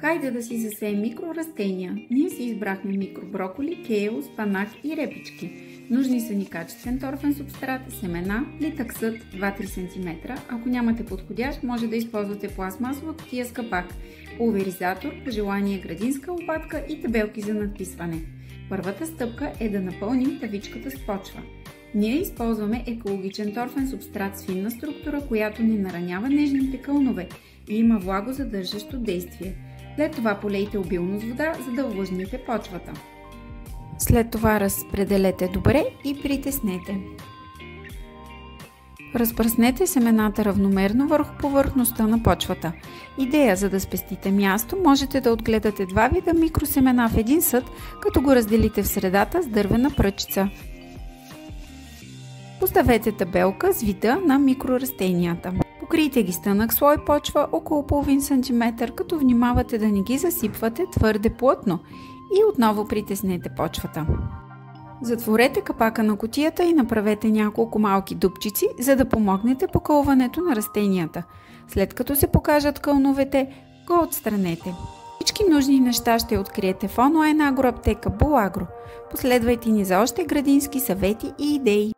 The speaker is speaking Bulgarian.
Хайде да си засеем микрорастения. Ние си избрахме микроброколи, кейл, спанак и репички. Нужни са ни качествен торфен субстрат, семена, литък съд 2-3 см. Ако нямате подходящ, може да използвате пластмасова кутия с капак, пулверизатор, по желание градинска лопатка и табелки за надписване. Първата стъпка е да напълним тавичката с почва. Ние използваме екологичен торфен субстрат с финна структура, която не наранява нежните кълнове и има влагозадържащо действие. След това полейте обилно с вода, за да увлажните почвата. След това разпределете добре и притеснете. Разпръснете семената равномерно върху повърхността на почвата. Идея: за да спестите място, можете да отгледате два вида микросемена в един съд, като го разделите в средата с дървена пръчица. Поставете табелка с вида на микрорастенията. Покрийте ги с тънък слой почва около половин сантиметър, като внимавате да не ги засипвате твърде плътно и отново притеснете почвата. Затворете капака на кутията и направете няколко малки дупчици, за да помогнете покълването на растенията. След като се покажат кълновете, го отстранете. Всички нужни неща ще откриете в онлайн агроаптека Булагро. Последвайте ни за още градински съвети и идеи.